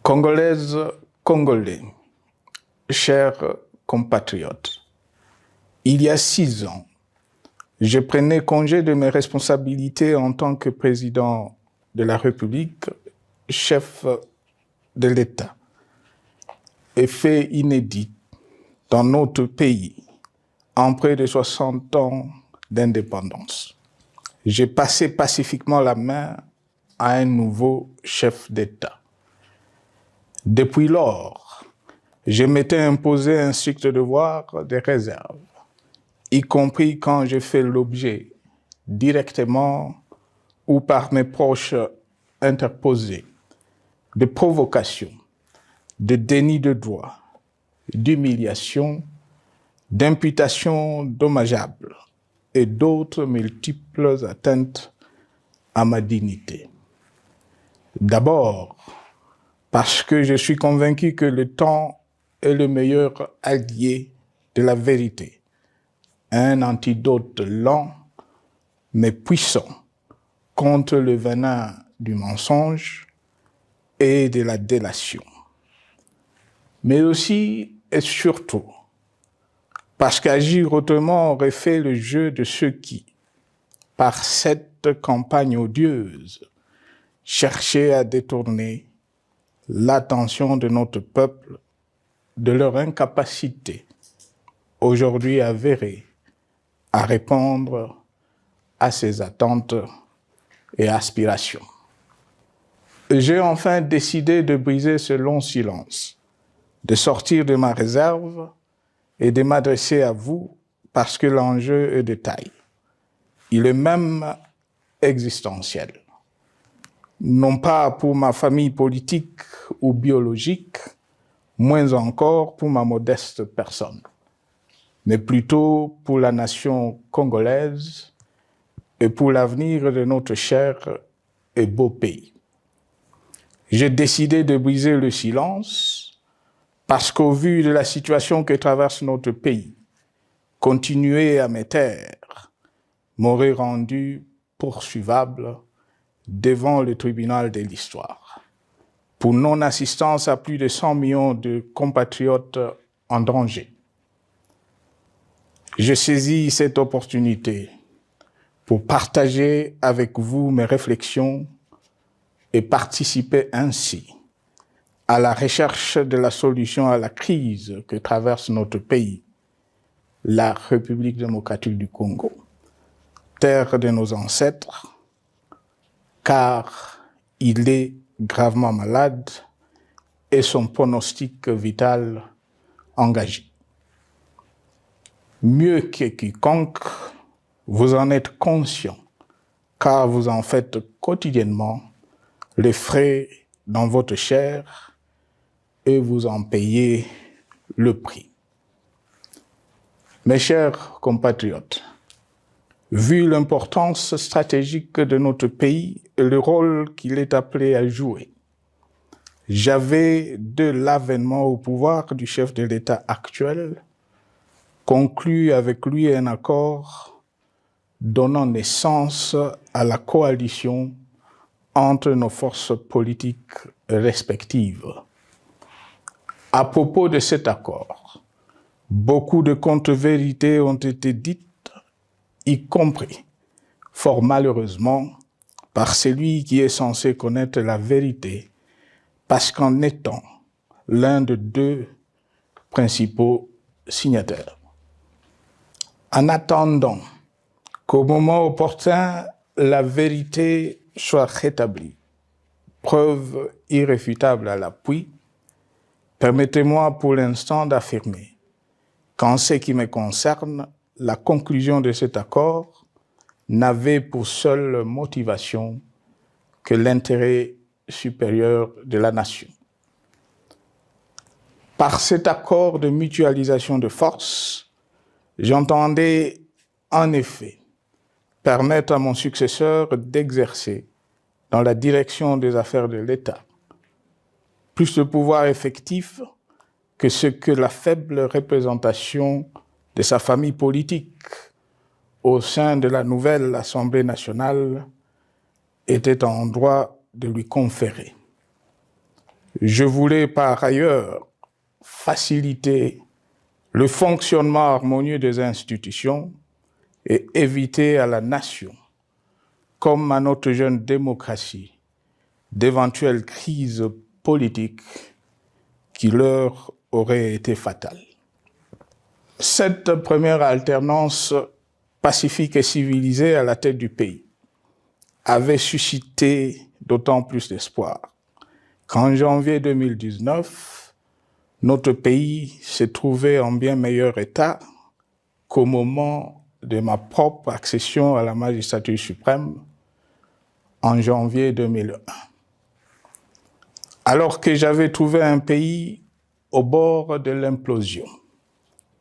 Congolaises, Congolais, chers compatriotes, il y a 6 ans, je prenais congé de mes responsabilités en tant que président de la République, chef de l'État. Et fait inédit dans notre pays, en près de 60 ans d'indépendance. J'ai passé pacifiquement la main à un nouveau chef d'État. Depuis lors, je m'étais imposé un strict devoir de réserve, y compris quand j'ai fait l'objet, directement ou par mes proches interposés, de provocations, de déni de droit, d'humiliation, d'imputations dommageables et d'autres multiples atteintes à ma dignité. D'abord, parce que je suis convaincu que le temps est le meilleur allié de la vérité, un antidote lent mais puissant contre le venin du mensonge et de la délation. Mais aussi et surtout, parce qu'agir autrement aurait fait le jeu de ceux qui, par cette campagne odieuse, cherchaient à détourner l'attention de notre peuple de leur incapacité, aujourd'hui avérée, à répondre à ses attentes et aspirations. J'ai enfin décidé de briser ce long silence, de sortir de ma réserve et de m'adresser à vous parce que l'enjeu est de taille. Il est même existentiel. Non pas pour ma famille politique ou biologique, moins encore pour ma modeste personne, mais plutôt pour la nation congolaise et pour l'avenir de notre cher et beau pays. J'ai décidé de briser le silence parce qu'au vu de la situation que traverse notre pays, continuer à me taire m'aurait rendu poursuivable devant le tribunal de l'histoire pour non-assistance à plus de 100 millions de compatriotes en danger. Je saisis cette opportunité pour partager avec vous mes réflexions et participer ainsi à la recherche de la solution à la crise que traverse notre pays, la République démocratique du Congo, terre de nos ancêtres, car il est gravement malade et son pronostic vital engagé. Mieux que quiconque, vous en êtes conscient, car vous en faites quotidiennement les frais dans votre chair et vous en payez le prix. Mes chers compatriotes, vu l'importance stratégique de notre pays et le rôle qu'il est appelé à jouer, j'avais, de l'avènement au pouvoir du chef de l'État actuel, conclu avec lui un accord donnant naissance à la coalition entre nos forces politiques respectives. À propos de cet accord, beaucoup de contre-vérités ont été dites, y compris, fort malheureusement, par celui qui est censé connaître la vérité, parce qu'en étant l'un de 2 principaux signataires. En attendant qu'au moment opportun, la vérité soit rétablie, preuve irréfutable à l'appui, permettez-moi pour l'instant d'affirmer qu'en ce qui me concerne, la conclusion de cet accord n'avait pour seule motivation que l'intérêt supérieur de la nation. Par cet accord de mutualisation de forces, j'entendais en effet permettre à mon successeur d'exercer dans la direction des affaires de l'État plus de pouvoir effectif que ce que la faible représentation de sa famille politique au sein de la nouvelle Assemblée nationale était en droit de lui conférer. Je voulais par ailleurs faciliter le fonctionnement harmonieux des institutions et éviter à la nation, comme à notre jeune démocratie, d'éventuelles crises politiques qui leur auraient été fatales. Cette première alternance pacifique et civilisée à la tête du pays avait suscité d'autant plus d'espoir qu'en janvier 2019, notre pays s'est trouvé en bien meilleur état qu'au moment de ma propre accession à la magistrature suprême en janvier 2001. Alors que j'avais trouvé un pays au bord de l'implosion,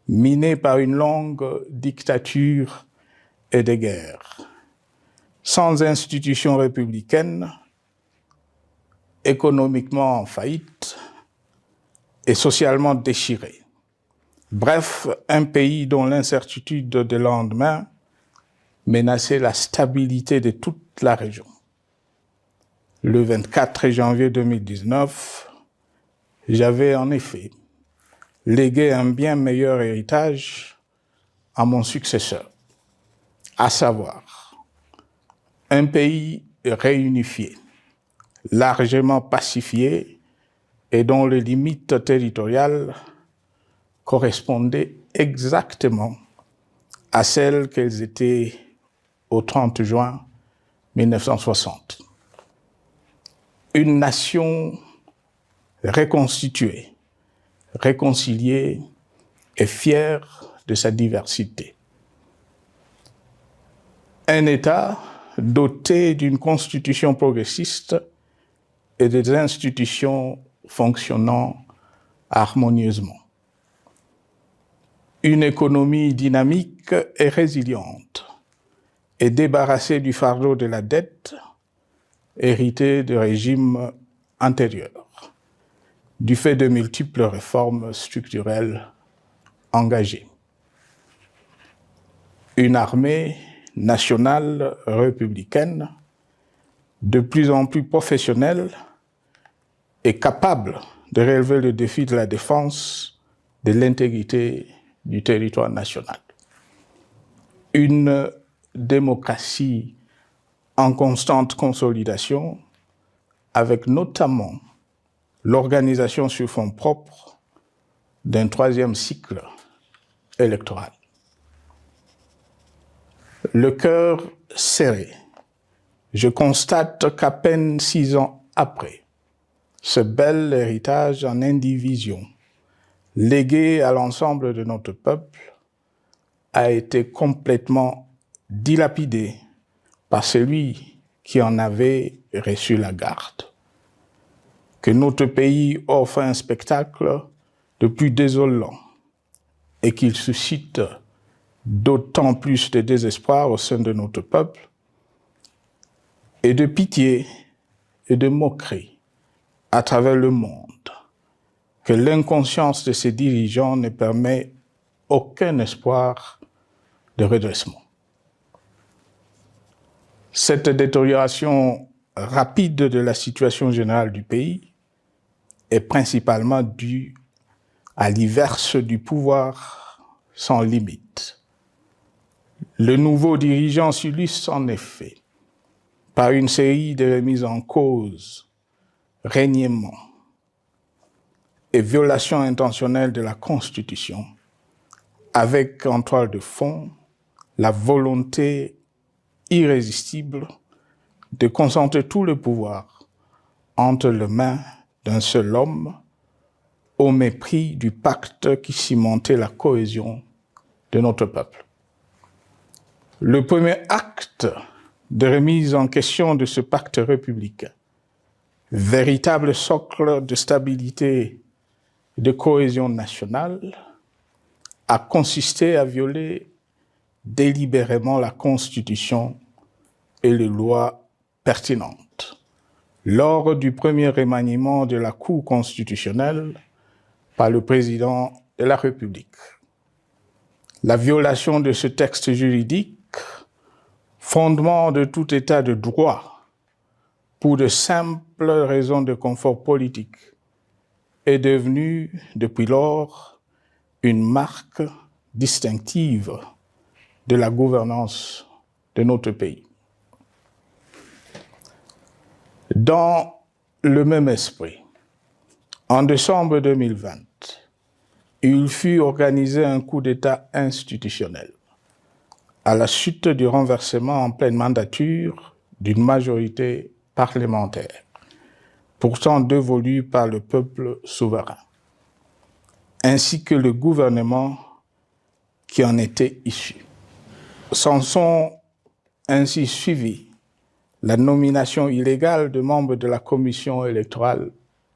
miné par une longue dictature et des guerres, sans institutions républicaines, économiquement en faillite et socialement déchiré. Bref, un pays dont l'incertitude de lendemain menaçait la stabilité de toute la région. Le 24 janvier 2019, j'avais en effet légué un bien meilleur héritage à mon successeur, à savoir un pays réunifié, largement pacifié et dont les limites territoriales correspondaient exactement à celles qu'elles étaient au 30 juin 1960. Une nation reconstituée, réconciliée et fière de sa diversité. Un État doté d'une constitution progressiste et des institutions fonctionnant harmonieusement. Une économie dynamique et résiliente et débarrassée du fardeau de la dette hérité de régimes antérieurs, du fait de multiples réformes structurelles engagées. Une armée nationale républicaine de plus en plus professionnelle et capable de relever le défi de la défense de l'intégrité du territoire national. Une démocratie en constante consolidation, avec notamment l'organisation sur fonds propres d'un troisième cycle électoral. Le cœur serré, je constate qu'à peine 6 ans après, ce bel héritage en indivision, légué à l'ensemble de notre peuple, a été complètement dilapidé par celui qui en avait reçu la garde. Que notre pays offre un spectacle de plus désolant et qu'il suscite d'autant plus de désespoir au sein de notre peuple et de pitié et de moquerie à travers le monde, que l'inconscience de ses dirigeants ne permet aucun espoir de redressement. Cette détérioration rapide de la situation générale du pays est principalement due à l'iverse du pouvoir sans limite. Le nouveau dirigeant s'illustre en effet par une série de remises en cause, reniements et violations intentionnelles de la Constitution, avec en toile de fond la volonté irrésistible de concentrer tout le pouvoir entre les mains d'un seul homme au mépris du pacte qui cimentait la cohésion de notre peuple. Le premier acte de remise en question de ce pacte républicain, véritable socle de stabilité et de cohésion nationale, a consisté à violer délibérément la Constitution et les lois pertinentes lors du premier remaniement de la Cour constitutionnelle par le président de la République. La violation de ce texte juridique, fondement de tout état de droit, pour de simples raisons de confort politique est devenue, depuis lors, une marque distinctive de la gouvernance de notre pays. Dans le même esprit, en décembre 2020, il fut organisé un coup d'État institutionnel à la suite du renversement en pleine mandature d'une majorité parlementaire, pourtant dévolue par le peuple souverain, ainsi que le gouvernement qui en était issu. S'en sont ainsi suivis la nomination illégale de membres de la Commission électorale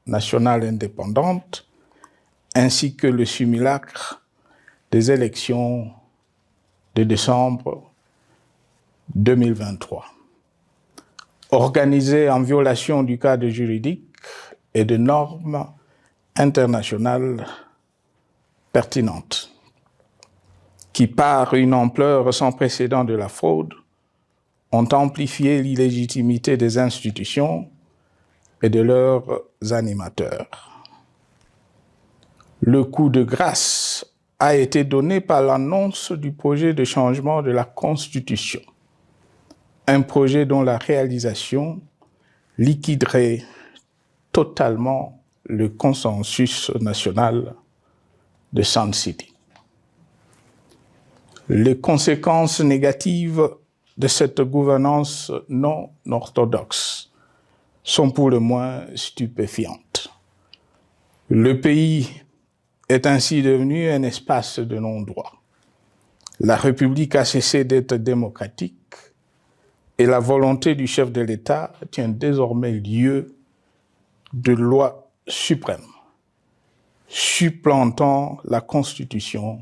nationale indépendante, ainsi que le simulacre des élections de décembre 2023, organisées en violation du cadre juridique et de normes internationales pertinentes, qui, par une ampleur sans précédent de la fraude, ont amplifié l'illégitimité des institutions et de leurs animateurs. Le coup de grâce a été donné par l'annonce du projet de changement de la Constitution, un projet dont la réalisation liquiderait totalement le consensus national de Sun City. Les conséquences négatives de cette gouvernance non orthodoxe sont pour le moins stupéfiantes. Le pays est ainsi devenu un espace de non-droit. La République a cessé d'être démocratique et la volonté du chef de l'État tient désormais lieu de loi suprême, supplantant la Constitution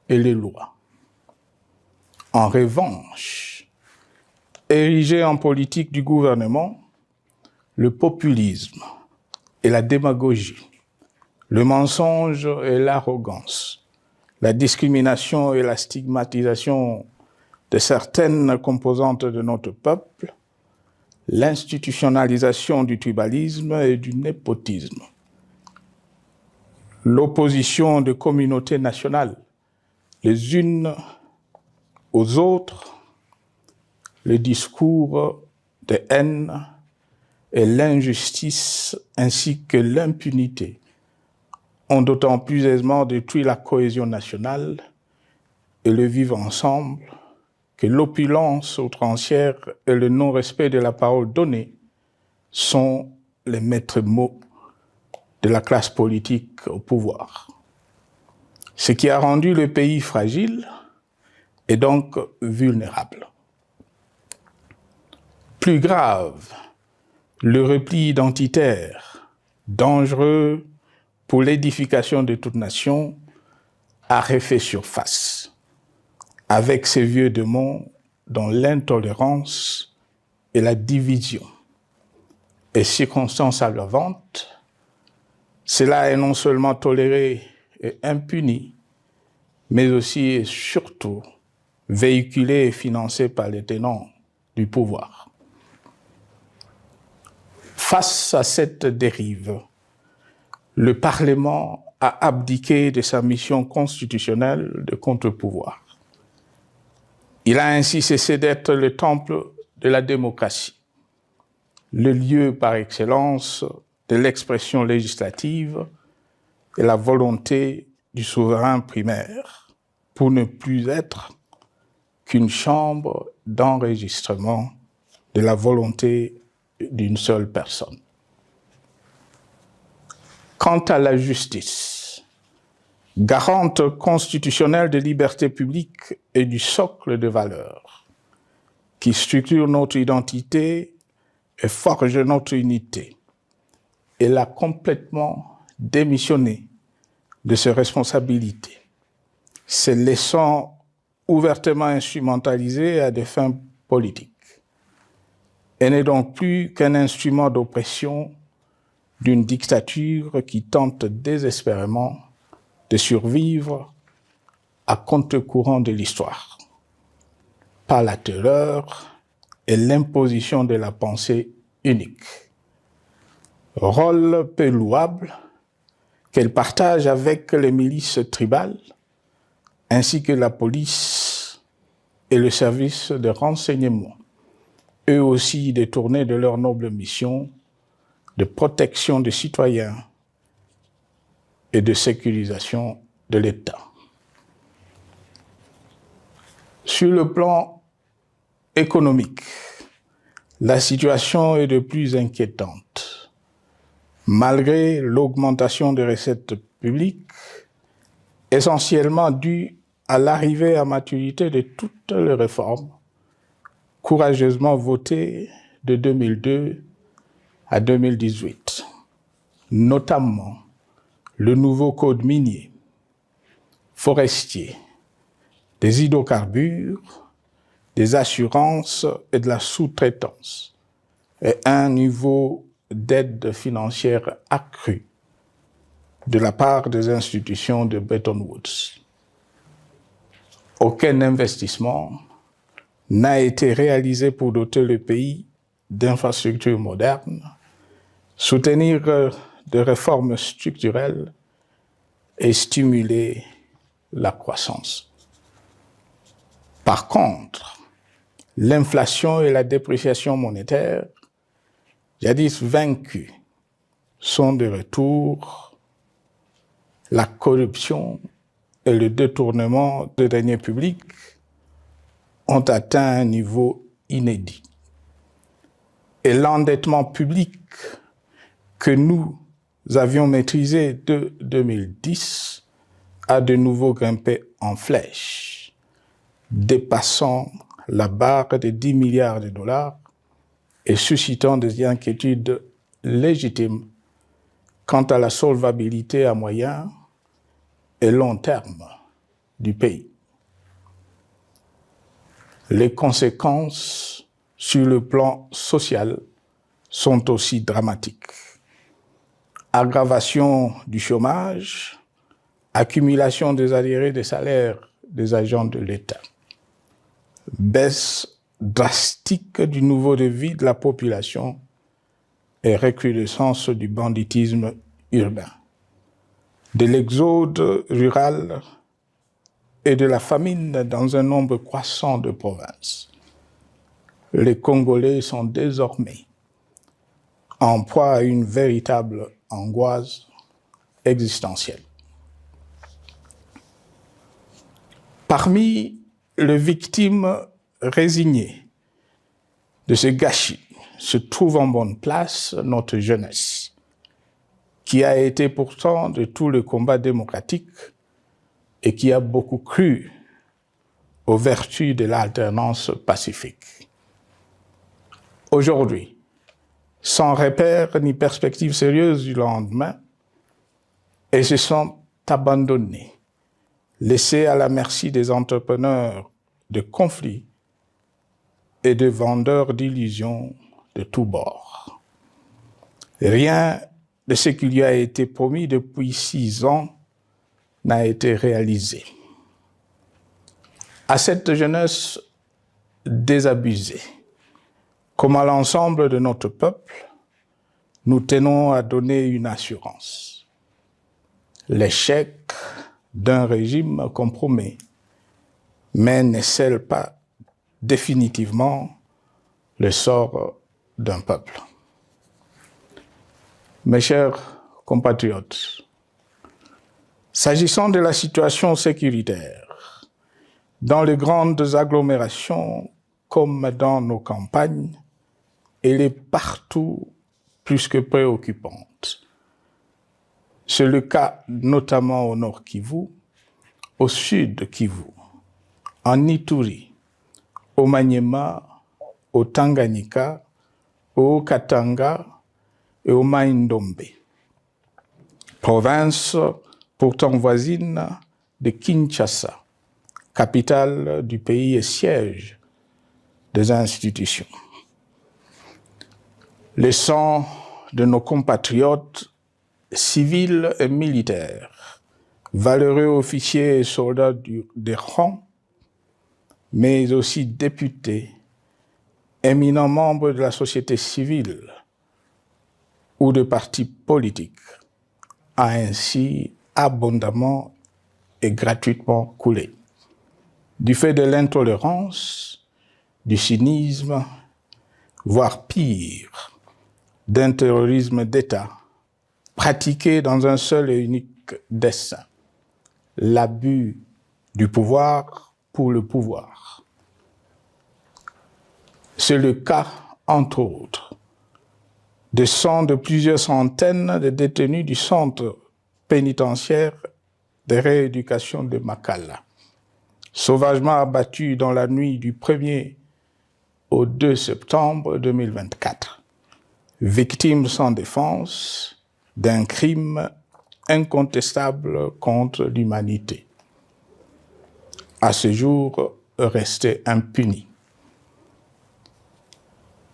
et les lois. En revanche, érigé en politique du gouvernement, le populisme et la démagogie, le mensonge et l'arrogance, la discrimination et la stigmatisation de certaines composantes de notre peuple, l'institutionnalisation du tribalisme et du népotisme, l'opposition de communautés nationales les unes aux autres, le discours de haine et l'injustice ainsi que l'impunité ont d'autant plus aisément détruit la cohésion nationale et le vivre ensemble que l'opulence outrancière et le non-respect de la parole donnée sont les maîtres mots de la classe politique au pouvoir. Ce qui a rendu le pays fragile et donc vulnérable. Plus grave, le repli identitaire, dangereux pour l'édification de toute nation, a refait surface, avec ses vieux démons dont l'intolérance et la division est circonstance aggravante. Cela est non seulement toléré et impuni, mais aussi et surtout véhiculé et financé par les tenants du pouvoir. Face à cette dérive, le Parlement a abdiqué de sa mission constitutionnelle de contre-pouvoir. Il a ainsi cessé d'être le temple de la démocratie, le lieu par excellence de l'expression législative et la volonté du souverain primaire, pour ne plus être qu'une chambre d'enregistrement de la volonté d'une seule personne. Quant à la justice, garante constitutionnelle de liberté publique et du socle de valeurs, qui structure notre identité et forge notre unité, elle a complètement démissionné de ses responsabilités, se laissant ouvertement instrumentalisée à des fins politiques. Elle n'est donc plus qu'un instrument d'oppression d'une dictature qui tente désespérément de survivre à contre-courant de l'histoire, par la terreur et l'imposition de la pensée unique. Rôle peu louable, qu'elle partage avec les milices tribales, ainsi que la police et le service de renseignement, eux aussi détournés de leur noble mission de protection des citoyens et de sécurisation de l'État. Sur le plan économique, la situation est de plus inquiétante. Malgré l'augmentation des recettes publiques, essentiellement due à l'arrivée à maturité de toutes les réformes courageusement votées de 2002 à 2018, notamment le nouveau code minier, forestier, des hydrocarbures, des assurances et de la sous-traitance, et un niveau d'aide financière accrue de la part des institutions de Bretton Woods. Aucun investissement n'a été réalisé pour doter le pays d'infrastructures modernes, soutenir des réformes structurelles et stimuler la croissance. Par contre, l'inflation et la dépréciation monétaire, jadis vaincues, sont de retour. La corruption et le détournement de deniers publics ont atteint un niveau inédit. Et l'endettement public que nous avions maîtrisé de 2010 a de nouveau grimpé en flèche, dépassant la barre de 10 milliards de dollars et suscitant des inquiétudes légitimes quant à la solvabilité à moyen et long terme du pays. Les conséquences sur le plan social sont aussi dramatiques. Aggravation du chômage, accumulation des arriérés des salaires des agents de l'État, baisse drastique du niveau de vie de la population et recrudescence du banditisme urbain, de l'exode rural et de la famine dans un nombre croissant de provinces. Les Congolais sont désormais en proie à une véritable angoisse existentielle. Parmi les victimes résignées de ce gâchis se trouve en bonne place notre jeunesse, qui a été pourtant de tout le combat démocratique et qui a beaucoup cru aux vertus de l'alternance pacifique. Aujourd'hui, sans repère ni perspective sérieuse du lendemain, ils se sont abandonnés, laissés à la merci des entrepreneurs de conflits et de vendeurs d'illusions de tous bords. Rien de ce qui lui a été promis depuis 6 ans n'a été réalisé. À cette jeunesse désabusée, comme à l'ensemble de notre peuple, nous tenons à donner une assurance. L'échec d'un régime compromet, mais ne scelle pas définitivement le sort d'un peuple. Mes chers compatriotes, s'agissant de la situation sécuritaire, dans les grandes agglomérations comme dans nos campagnes, elle est partout plus que préoccupante. C'est le cas notamment au nord Kivu, au sud Kivu, en Ituri, au Maniema, au Tanganyika, au Katanga et au Mai-Ndombe, province pourtant voisine de Kinshasa, capitale du pays et siège des institutions. Le sang de nos compatriotes civils et militaires, valeureux officiers et soldats des rangs, mais aussi députés, éminents membres de la société civile ou de partis politiques, a ainsi abondamment et gratuitement coulé. Du fait de l'intolérance, du cynisme, voire pire, d'un terrorisme d'État pratiqué dans un seul et unique dessein, l'abus du pouvoir pour le pouvoir. C'est le cas, entre autres, de plusieurs centaines de détenus du centre pénitentiaire de rééducation de Makala, sauvagement abattus dans la nuit du 1er au 2 septembre 2024, victimes sans défense d'un crime incontestable contre l'humanité, à ce jour restés impunis.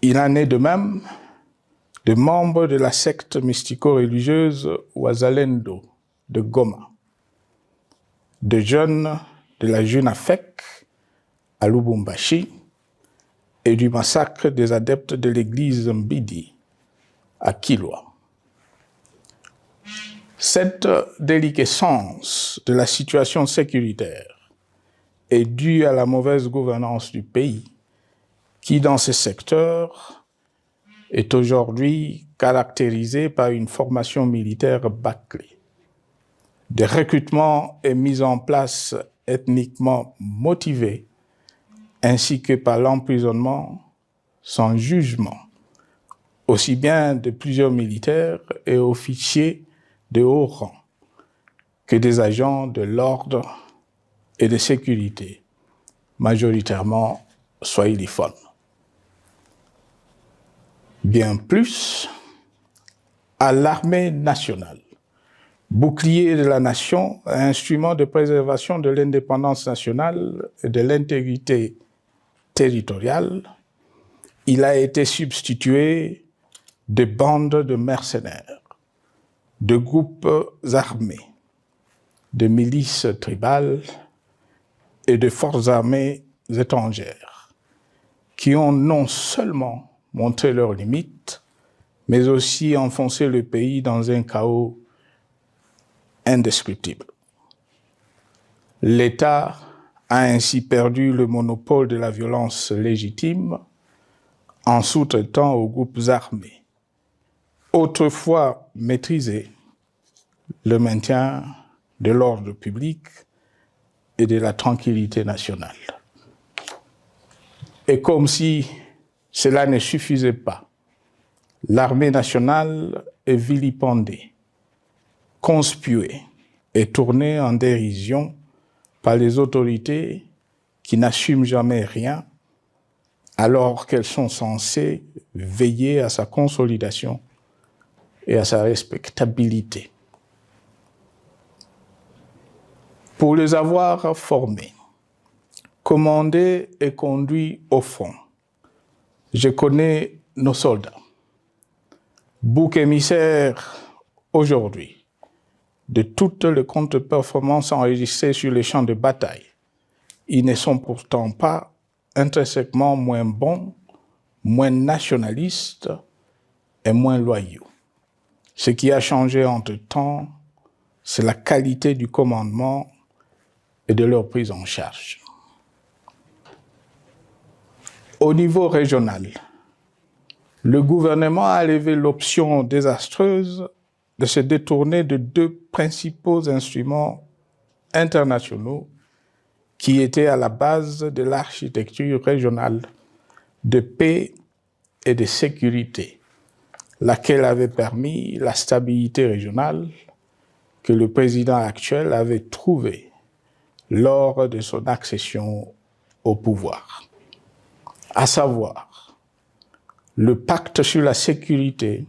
Il en est de même de membres de la secte mystico-religieuse Wazalendo de Goma, de jeunes de la Junafek à Lubumbashi et du massacre des adeptes de l'église Mbidi à Kilwa. Cette déliquescence de la situation sécuritaire est due à la mauvaise gouvernance du pays qui, dans ce secteur, est aujourd'hui caractérisé par une formation militaire bâclée, des recrutements et mises en place ethniquement motivés, ainsi que par l'emprisonnement sans jugement, aussi bien de plusieurs militaires et officiers de haut rang que des agents de l'ordre et de sécurité, majoritairement swahiliphones. Bien plus, à l'armée nationale, bouclier de la nation, instrument de préservation de l'indépendance nationale et de l'intégrité territoriale, il a été substitué de bandes de mercenaires, de groupes armés, de milices tribales et de forces armées étrangères qui ont non seulement montré leurs limites, mais aussi enfoncé le pays dans un chaos indescriptible. L'État a ainsi perdu le monopole de la violence légitime en sous-traitant aux groupes armés, autrefois maîtrisés, le maintien de l'ordre public et de la tranquillité nationale. Et comme si cela ne suffisait pas, l'armée nationale est vilipendée, conspuée et tournée en dérision par les autorités qui n'assument jamais rien alors qu'elles sont censées veiller à sa consolidation et à sa respectabilité. Pour les avoir formés, commandés et conduits au front, je connais nos soldats, boucs émissaires aujourd'hui de toutes les contre-performances enregistrées sur les champs de bataille. Ils ne sont pourtant pas intrinsèquement moins bons, moins nationalistes et moins loyaux. Ce qui a changé entre-temps, c'est la qualité du commandement et de leur prise en charge. Au niveau régional, le gouvernement a levé l'option désastreuse de se détourner de deux principaux instruments internationaux qui étaient à la base de l'architecture régionale de paix et de sécurité, laquelle avait permis la stabilité régionale que le président actuel avait trouvée lors de son accession au pouvoir, à savoir le pacte sur la sécurité,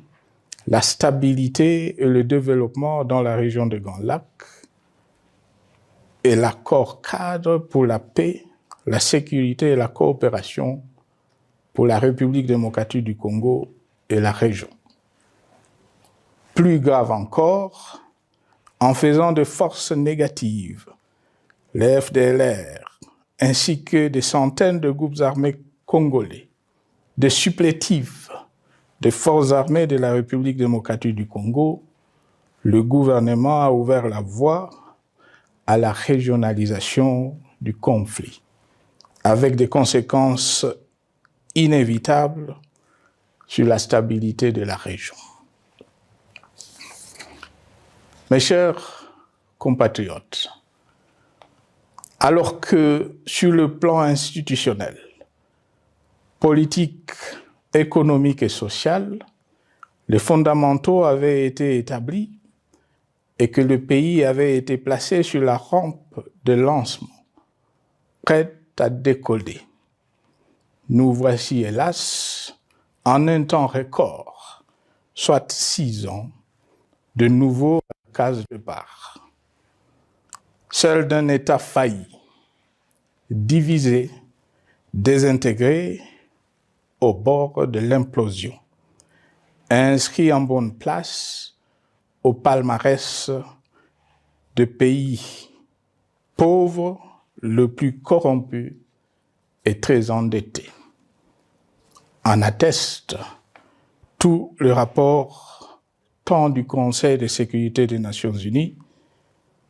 la stabilité et le développement dans la région de Grand Lac et l'accord cadre pour la paix, la sécurité et la coopération pour la République démocratique du Congo et la région. Plus grave encore, en faisant de forces négatives, les FDLR, ainsi que des centaines de groupes armés congolais, des supplétifs des forces armées de la République démocratique du Congo, le gouvernement a ouvert la voie à la régionalisation du conflit, avec des conséquences inévitables sur la stabilité de la région. Mes chers compatriotes, alors que sur le plan institutionnel, politique, économique et social, les fondamentaux avaient été établis et que le pays avait été placé sur la rampe de lancement, prêt à décoller. Nous voici, hélas, en un temps record, soit 6 ans, de nouveau à la case départ. Seul d'un État failli, divisé, désintégré, au bord de l'implosion, inscrit en bonne place au palmarès de pays pauvres, le plus corrompu et très endetté. En atteste tout le rapport tant du Conseil de sécurité des Nations Unies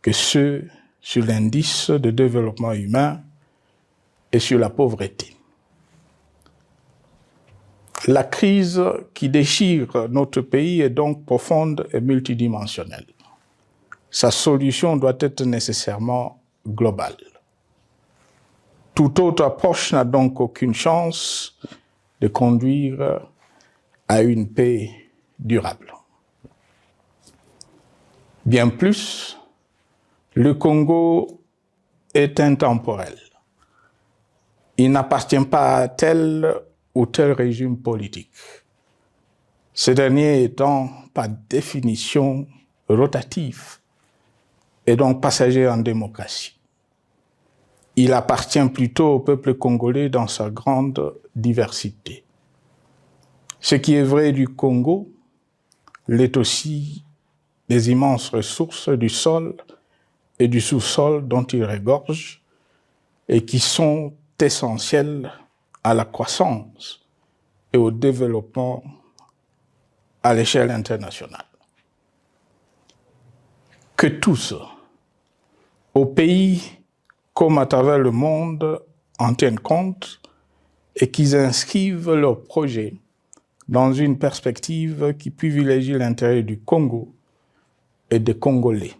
que ceux sur l'indice de développement humain et sur la pauvreté. La crise qui déchire notre pays est donc profonde et multidimensionnelle. Sa solution doit être nécessairement globale. Toute autre approche n'a donc aucune chance de conduire à une paix durable. Bien plus, le Congo est intemporel. Il n'appartient pas à tel ou tel régime politique, ce dernier étant par définition rotatif et donc passager en démocratie. Il appartient plutôt au peuple congolais dans sa grande diversité. Ce qui est vrai du Congo l'est aussi des immenses ressources du sol et du sous-sol dont il regorge et qui sont essentielles à la croissance et au développement à l'échelle internationale. Que tous, au pays comme à travers le monde, en tiennent compte et qu'ils inscrivent leurs projets dans une perspective qui privilégie l'intérêt du Congo et des Congolais,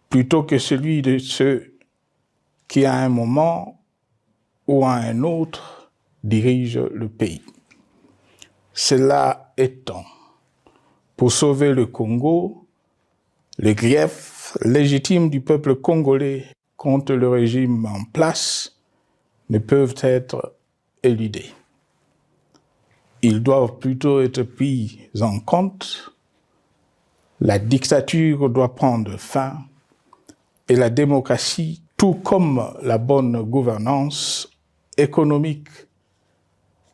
plutôt que celui de ceux qui, à un moment ou à un autre, dirigent le pays. Cela étant, pour sauver le Congo, les griefs légitimes du peuple congolais contre le régime en place ne peuvent être éludés. Ils doivent plutôt être pris en compte. La dictature doit prendre fin et la démocratie, tout comme la bonne gouvernance économique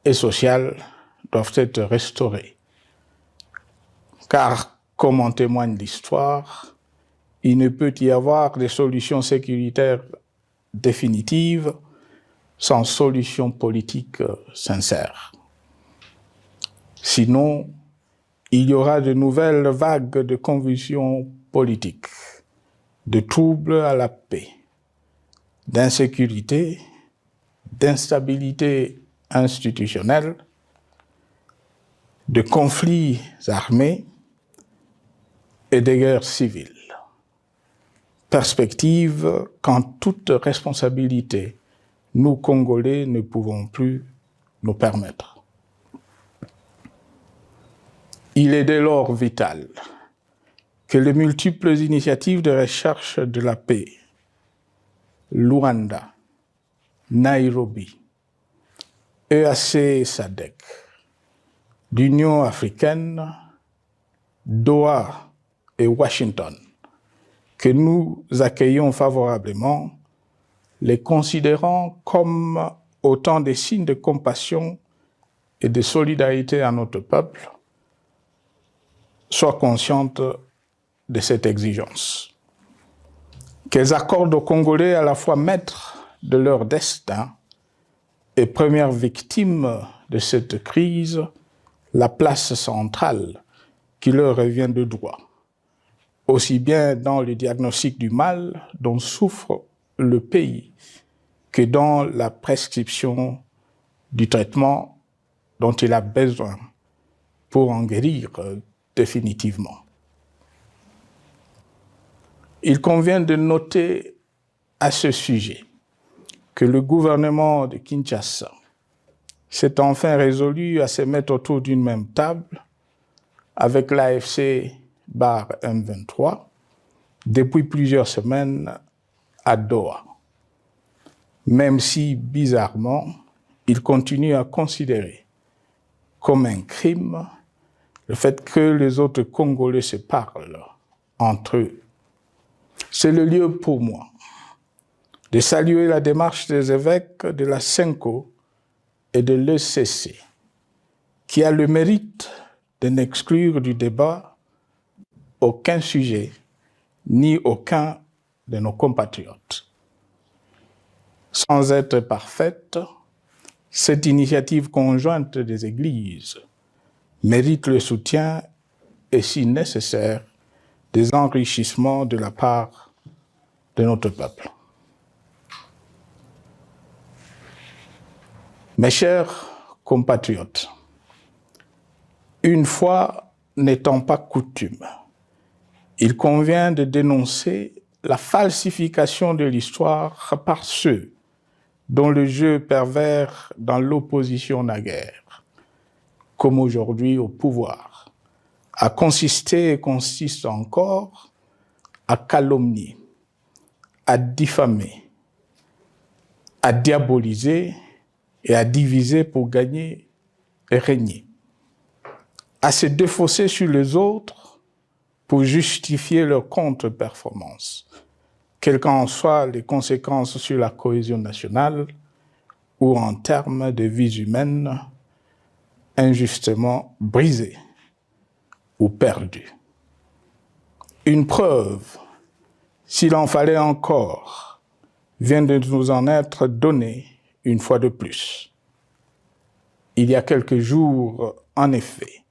et sociale, doivent être restaurées. Car, comme en témoigne l'histoire, il ne peut y avoir de solutions sécuritaires définitives sans solution politique sincère. Sinon, il y aura de nouvelles vagues de convulsions politiques, de troubles à la paix, d'insécurité, d'instabilité institutionnelle, de conflits armés et de guerres civiles. Perspective qu'en toute responsabilité, nous, Congolais, ne pouvons plus nous permettre. Il est dès lors vital que les multiples initiatives de recherche de la paix, Luanda, Nairobi, EAC SADC, l'Union africaine, Doha et Washington, que nous accueillons favorablement, les considérant comme autant de signes de compassion et de solidarité à notre peuple, soient conscientes de cette exigence. Qu'elles accordent aux Congolais à la fois maîtres de leur destin et premières victimes de cette crise la place centrale qui leur revient de droit, aussi bien dans le diagnostic du mal dont souffre le pays que dans la prescription du traitement dont il a besoin pour en guérir définitivement. Il convient de noter à ce sujet que le gouvernement de Kinshasa s'est enfin résolu à se mettre autour d'une même table avec l'AFC M23 depuis plusieurs semaines à Doha, même si, bizarrement, il continue à considérer comme un crime le fait que les autres Congolais se parlent entre eux. C'est le lieu pour moi de saluer la démarche des évêques de la CENCO et de l'ECC, qui a le mérite de n'exclure du débat aucun sujet, ni aucun de nos compatriotes. Sans être parfaite, cette initiative conjointe des Églises mérite le soutien et, si nécessaire, des enrichissements de la part de notre peuple. Mes chers compatriotes, une fois n'étant pas coutume, il convient de dénoncer la falsification de l'histoire par ceux dont le jeu pervers dans l'opposition naguère, comme aujourd'hui au pouvoir, a consisté et consiste encore à calomnier, à diffamer, à diaboliser et à diviser pour gagner et régner, à se défausser sur les autres pour justifier leur contre-performance, quelles qu'en soient les conséquences sur la cohésion nationale ou en termes de vies humaines injustement brisées ou perdues. Une preuve, s'il en fallait encore, vient de nous en être donnée une fois de plus. Il y a quelques jours, en effet,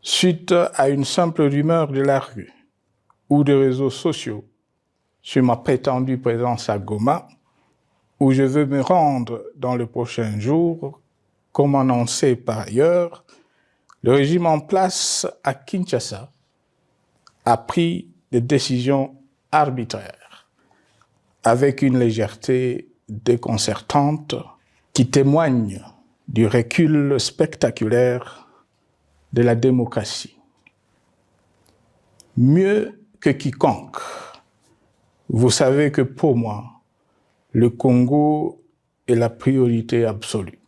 suite à une simple rumeur de la rue ou des réseaux sociaux sur ma prétendue présence à Goma, où je veux me rendre dans les prochains jours, comme annoncé par ailleurs, le régime en place à Kinshasa a pris des décisions arbitraires, avec une légèreté déconcertante qui témoigne du recul spectaculaire de la démocratie. Mieux que quiconque, vous savez que pour moi, le Congo est la priorité absolue,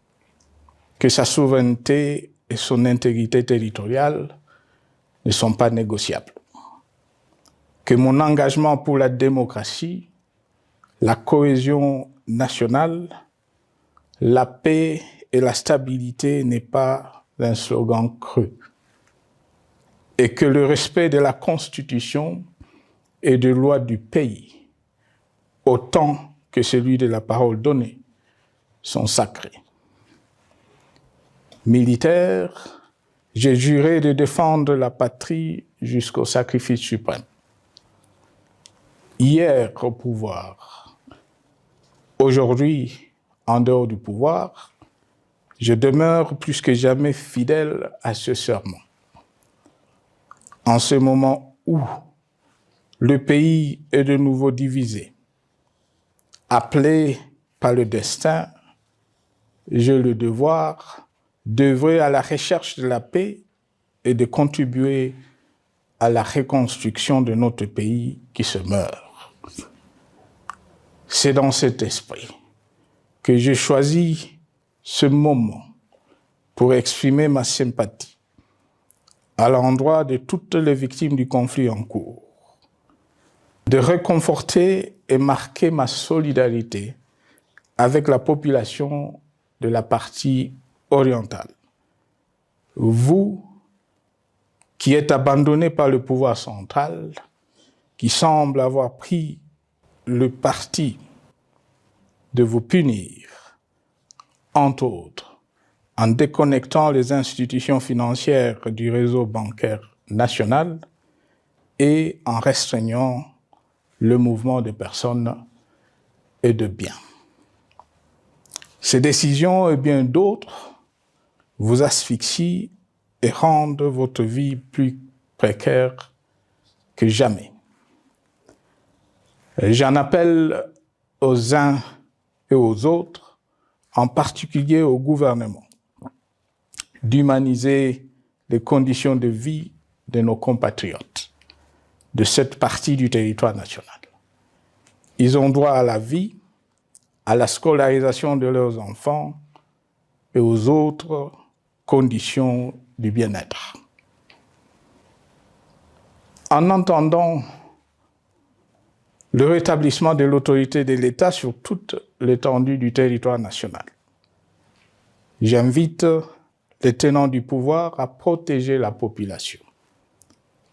que sa souveraineté et son intégrité territoriale ne sont pas négociables, que mon engagement pour la démocratie, la cohésion nationale, la paix et la stabilité n'est pas un slogan creux, et que le respect de la Constitution et des lois du pays, autant que celui de la parole donnée, sont sacrés. Militaire, j'ai juré de défendre la patrie jusqu'au sacrifice suprême. Hier au pouvoir, aujourd'hui en dehors du pouvoir, je demeure plus que jamais fidèle à ce serment. En ce moment où le pays est de nouveau divisé, appelé par le destin, j'ai le devoir d'œuvrer à la recherche de la paix et de contribuer à la reconstruction de notre pays qui se meurt. C'est dans cet esprit que j'ai choisi ce moment pour exprimer ma sympathie à l'endroit de toutes les victimes du conflit en cours, de réconforter et marquer ma solidarité avec la population de la partie orientale. Vous, qui êtes abandonnés par le pouvoir central, qui semble avoir pris le parti de vous punir, entre autres, en déconnectant les institutions financières du réseau bancaire national, et en restreignant le mouvement de personnes et de biens. Ces décisions et bien d'autres vous asphyxient et rendent votre vie plus précaire que jamais. J'en appelle aux uns et aux autres, en particulier au gouvernement, d'humaniser les conditions de vie de nos compatriotes de cette partie du territoire national. Ils ont droit à la vie, à la scolarisation de leurs enfants et aux autres conditions du bien-être. En entendant le rétablissement de l'autorité de l'État sur toute l'étendue du territoire national, j'invite les tenants du pouvoir à protéger la population.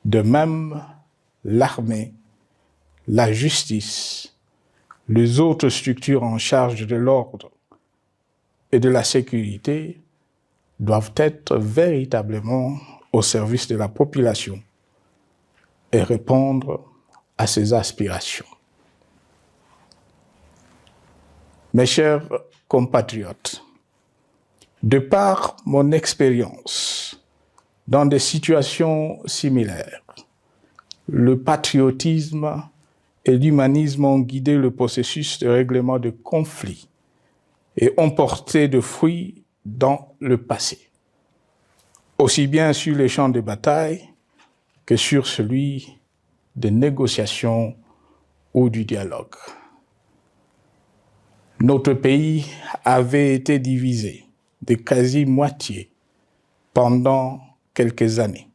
De même, l'armée, la justice, les autres structures en charge de l'ordre et de la sécurité doivent être véritablement au service de la population et répondre à ses aspirations. Mes chers compatriotes, de par mon expérience dans des situations similaires, le patriotisme et l'humanisme ont guidé le processus de règlement de conflits et ont porté de fruits dans le passé, aussi bien sur les champs de bataille que sur celui des négociations ou du dialogue. Notre pays avait été divisé de quasi-moitié pendant quelques années.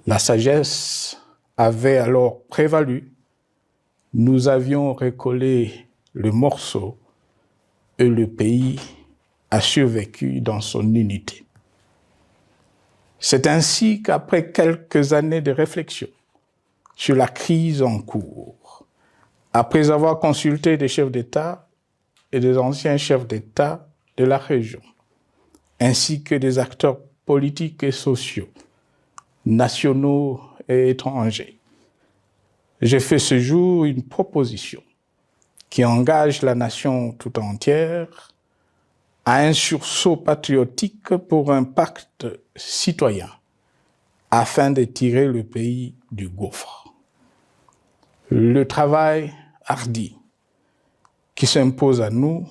La sagesse avait alors prévalu. Nous avions recollé le morceau et le pays a survécu dans son unité. C'est ainsi qu'après quelques années de réflexion sur la crise en cours, après avoir consulté des chefs d'État et des anciens chefs d'État de la région, ainsi que des acteurs politiques et sociaux, nationaux et étrangers, j'ai fait ce jour une proposition qui engage la nation tout entière à un sursaut patriotique pour un pacte citoyen afin de tirer le pays du gouffre. Le travail hardi qui s'impose à nous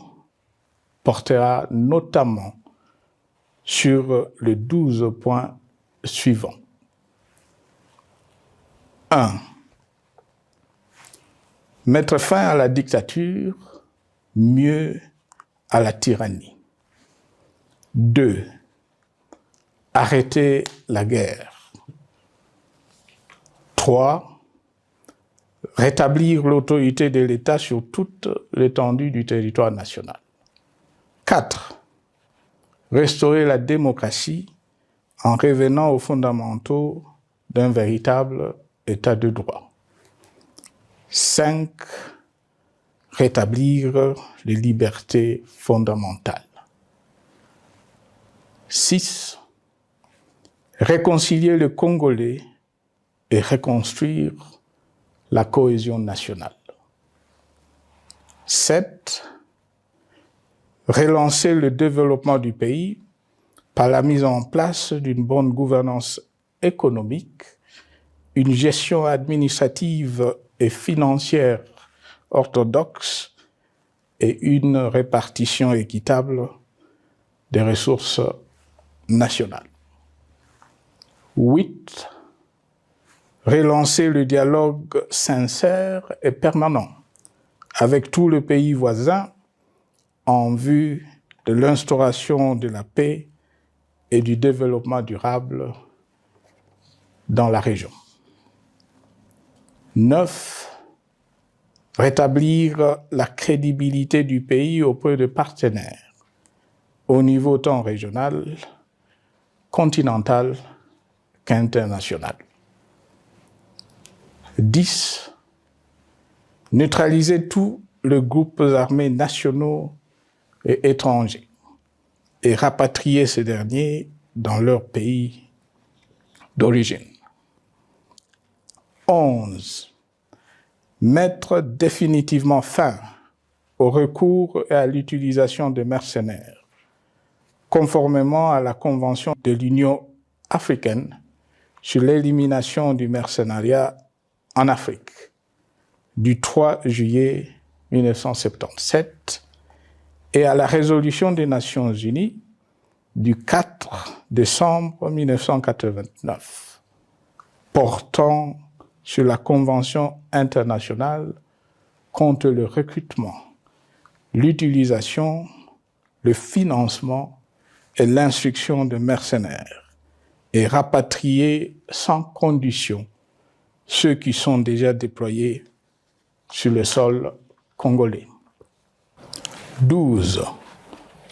portera notamment sur les 12 points suivants. 1. Mettre fin à la dictature, mieux à la tyrannie. 2. Arrêter la guerre. 3. Rétablir l'autorité de l'État sur toute l'étendue du territoire national. 4. Restaurer la démocratie en revenant aux fondamentaux d'un véritable État de droit. 5. Rétablir les libertés fondamentales. 6. Réconcilier le Congolais et reconstruire la cohésion nationale. 7. Relancer le développement du pays par la mise en place d'une bonne gouvernance économique, une gestion administrative et financière orthodoxe et une répartition équitable des ressources nationales. 8. Relancer le dialogue sincère et permanent avec tous les pays voisins en vue de l'instauration de la paix et du développement durable dans la région. 9. Rétablir la crédibilité du pays auprès de partenaires au niveau tant régional, continental qu'international. 10. Neutraliser tous les groupes armés nationaux et étrangers et rapatrier ces derniers dans leur pays d'origine. 11. Mettre définitivement fin au recours et à l'utilisation de mercenaires, conformément à la Convention de l'Union africaine sur l'élimination du mercenariat en Afrique du 3 juillet 1977 et à la résolution des Nations Unies du 4 décembre 1989 portant sur la Convention internationale contre le recrutement, l'utilisation, le financement et l'instruction de mercenaires et rapatrier sans condition ceux qui sont déjà déployés sur le sol congolais. 12.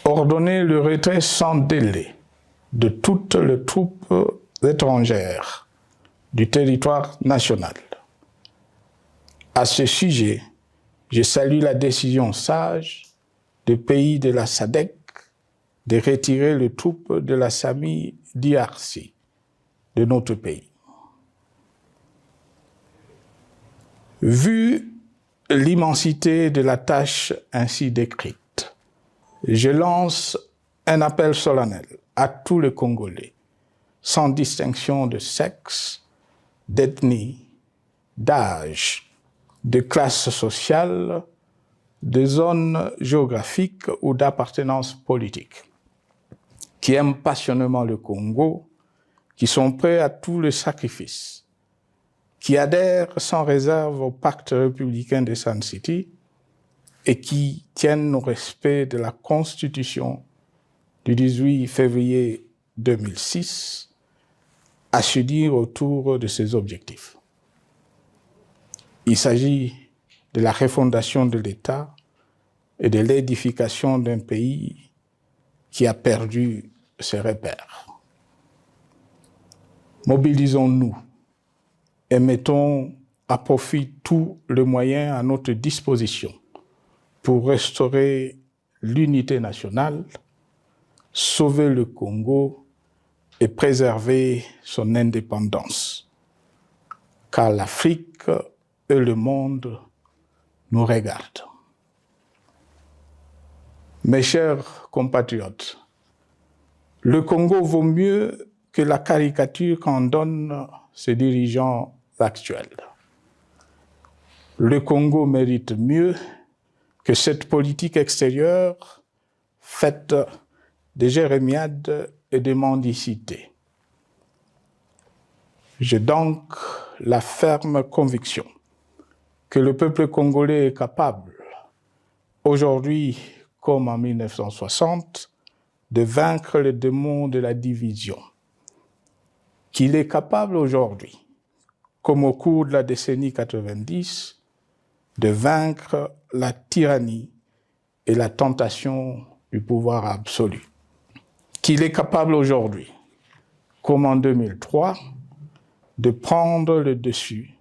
Ordonner le retrait sans délai de toutes les troupes étrangères du territoire national. À ce sujet, je salue la décision sage des pays de la SADC de retirer les troupes de la SAMI DRC de notre pays. Vu l'immensité de la tâche ainsi décrite, je lance un appel solennel à tous les Congolais, sans distinction de sexe, d'ethnie, d'âge, de classe sociale, de zone géographique ou d'appartenance politique, qui aiment passionnément le Congo, qui sont prêts à tous les sacrifices, qui adhèrent sans réserve au pacte républicain de Sun City et qui tiennent au respect de la Constitution du 18 février 2006 à s'unir autour de ces objectifs. Il s'agit de la refondation de l'État et de l'édification d'un pays qui a perdu ses repères. Mobilisons-nous et mettons à profit tous les moyens à notre disposition pour restaurer l'unité nationale, sauver le Congo et préserver son indépendance. Car l'Afrique et le monde nous regardent. Mes chers compatriotes, le Congo vaut mieux que la caricature qu'en donnent ses dirigeants actuels. Le Congo mérite mieux que cette politique extérieure faite de jérémiades et de mendicité. J'ai donc la ferme conviction que le peuple congolais est capable, aujourd'hui comme en 1960, de vaincre le démon de la division, qu'il est capable aujourd'hui, comme au cours de la décennie 90, de vaincre la tyrannie et la tentation du pouvoir absolu. Qu'il est capable aujourd'hui, comme en 2003, de prendre le dessus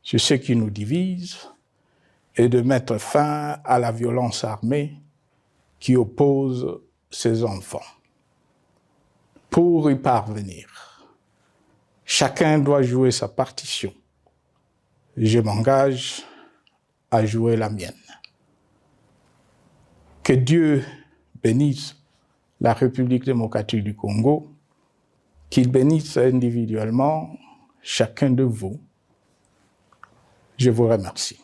sur ce qui nous divise et de mettre fin à la violence armée qui oppose ses enfants. Pour y parvenir, chacun doit jouer sa partition. Je m'engage à jouer la mienne. Que Dieu bénisse la République démocratique du Congo, qu'il bénisse individuellement chacun de vous. Je vous remercie.